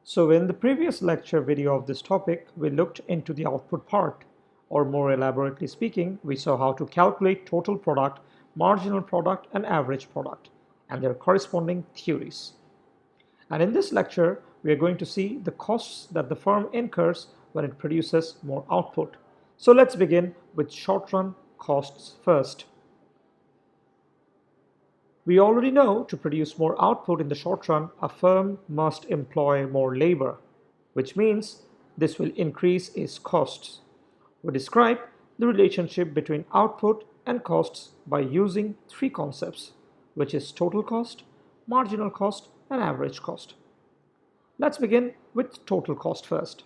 So in the previous lecture video of this topic, we looked into the output part, or more elaborately speaking, we saw how to calculate total product, marginal product, and average product, and their corresponding theories. And in this lecture, we are going to see the costs that the firm incurs when it produces more output. So let's begin with short-run costs first. We already know to produce more output in the short run, a firm must employ more labor, which means this will increase its costs. We describe the relationship between output and costs by using three concepts, which is total cost, marginal cost, and average cost. Let's begin with total cost first.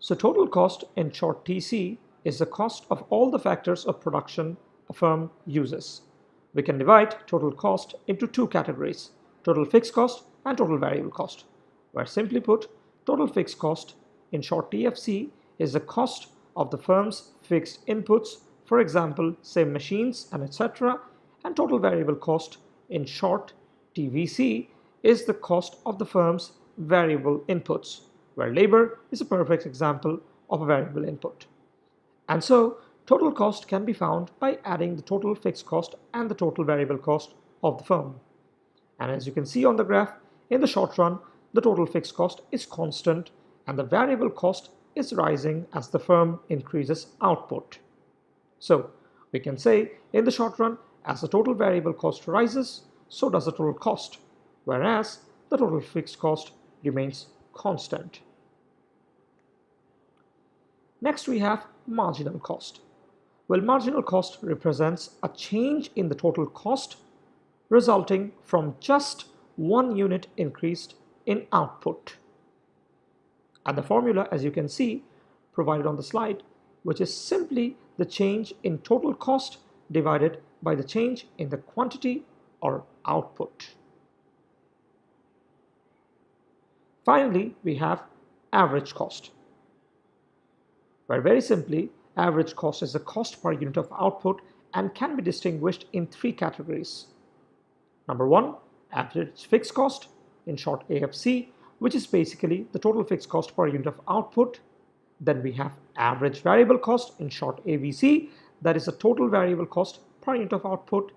So total cost, in short TC, is the cost of all the factors of production a firm uses. We can divide total cost into two categories, total fixed cost and total variable cost, where simply put, total fixed cost, in short TFC, is the cost of the firm's fixed inputs, for example, say machines and etc., and total variable cost, in short TVC, is the cost of the firm's variable inputs, where labor is a perfect example of a variable input. And so, total cost can be found by adding the total fixed cost and the total variable cost of the firm. And as you can see on the graph, in the short run, the total fixed cost is constant and the variable cost is rising as the firm increases output. So we can say in the short run, as the total variable cost rises, so does the total cost, whereas the total fixed cost remains constant. Next we have marginal cost. Well, marginal cost represents a change in the total cost resulting from just one unit increased in output. And the formula, as you can see, provided on the slide, which is simply the change in total cost divided by the change in the quantity or output. Finally, we have average cost, where very simply, average cost is the cost per unit of output and can be distinguished in three categories. Number one, average fixed cost, in short AFC, which is basically the total fixed cost per unit of output. Then we have average variable cost, in short AVC, that is the total variable cost per unit of output.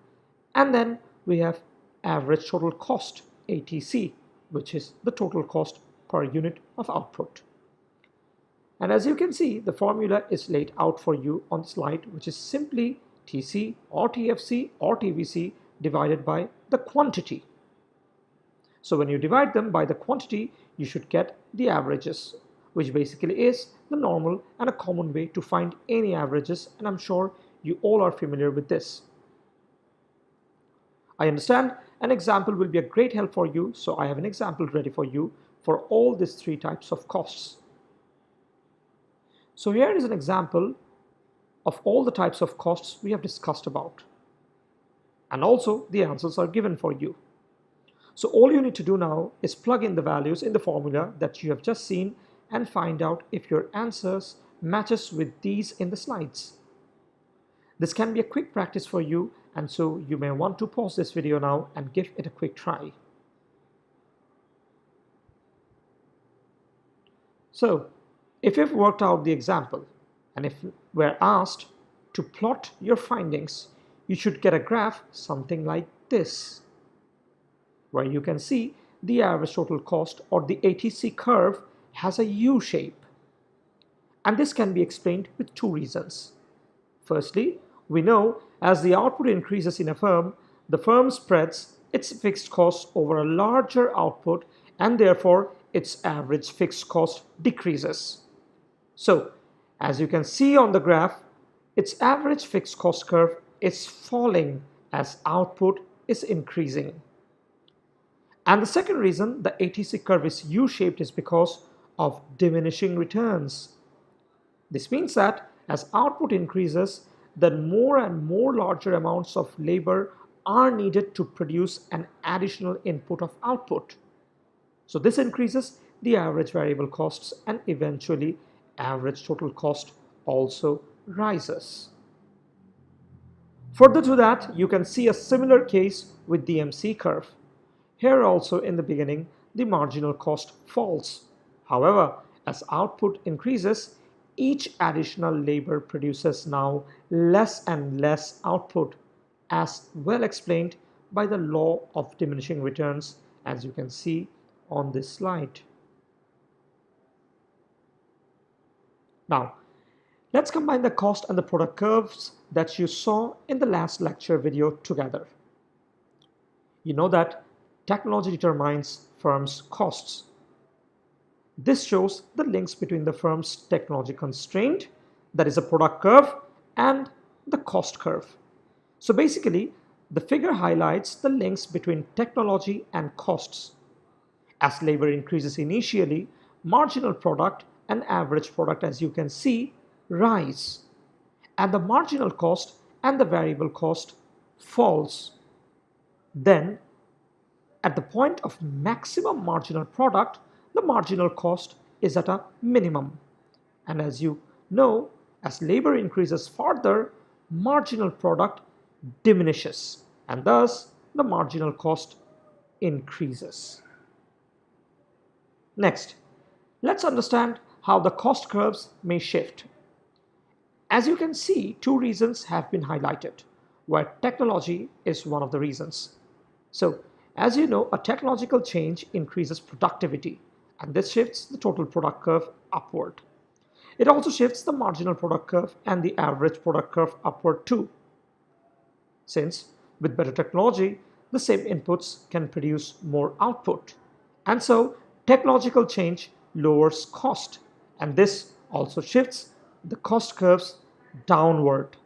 And then we have average total cost, ATC, which is the total cost per unit of output. And as you can see, the formula is laid out for you on the slide, which is simply TC or TFC or TVC divided by the quantity. So when you divide them by the quantity, you should get the averages, which basically is the normal and a common way to find any averages, and I'm sure you all are familiar with this. I understand an example will be a great help for you, so I have an example ready for you for all these three types of costs. So here is an example of all the types of costs we have discussed about. And also the answers are given for you. So all you need to do now is plug in the values in the formula that you have just seen and find out if your answers matches with these in the slides. This can be a quick practice for you, and so you may want to pause this video now and give it a quick try. So, if you've worked out the example, and if we're asked to plot your findings, you should get a graph something like this, where you can see the average total cost or the ATC curve has a U shape. And this can be explained with two reasons. Firstly, we know as the output increases in a firm, the firm spreads its fixed costs over a larger output and therefore its average fixed cost decreases. So, as you can see on the graph, its average fixed cost curve is falling as output is increasing. And the second reason the ATC curve is U-shaped is because of diminishing returns. This means that as output increases, then more and more larger amounts of labor are needed to produce an additional input of output. So this increases the average variable costs and eventually average total cost also rises. Further to that, you can see a similar case with the MC curve. Here also in the beginning, the marginal cost falls. However, as output increases, each additional labor produces now less and less output, as well explained by the law of diminishing returns, as you can see on this slide. Now, let's combine the cost and the product curves that you saw in the last lecture video together. You know that technology determines firms' costs. This shows the links between the firm's technology constraint, that is a product curve, and the cost curve. So basically, the figure highlights the links between technology and costs. As labor increases initially, marginal product and average product, as you can see, rise, and the marginal cost and the variable cost falls. Then, at the point of maximum marginal product, the marginal cost is at a minimum. And as you know, as labor increases further, marginal product diminishes, and thus the marginal cost increases. Next, let's understand how the cost curves may shift. As you can see, two reasons have been highlighted, where technology is one of the reasons. So, as you know, a technological change increases productivity, and this shifts the total product curve upward. It also shifts the marginal product curve and the average product curve upward too, since with better technology, the same inputs can produce more output. And so, technological change lowers cost, and this also shifts the cost curves downward.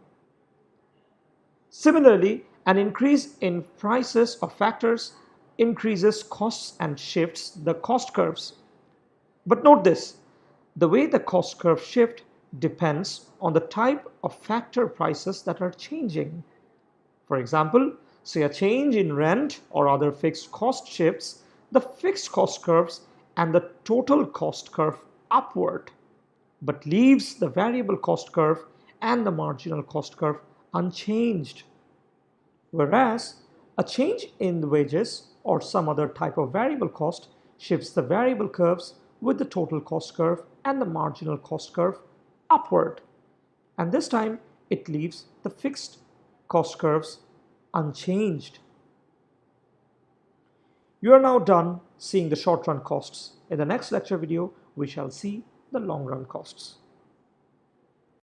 Similarly, an increase in prices of factors increases costs and shifts the cost curves. But note this, the way the cost curve shift depends on the type of factor prices that are changing. For example, say a change in rent or other fixed cost shifts the fixed cost curves and the total cost curve upward, but leaves the variable cost curve and the marginal cost curve unchanged. Whereas a change in the wages or some other type of variable cost shifts the variable curves with the total cost curve and the marginal cost curve upward. And this time it leaves the fixed cost curves unchanged. You are now done seeing the short run costs. In the next lecture video, we shall see the long run costs.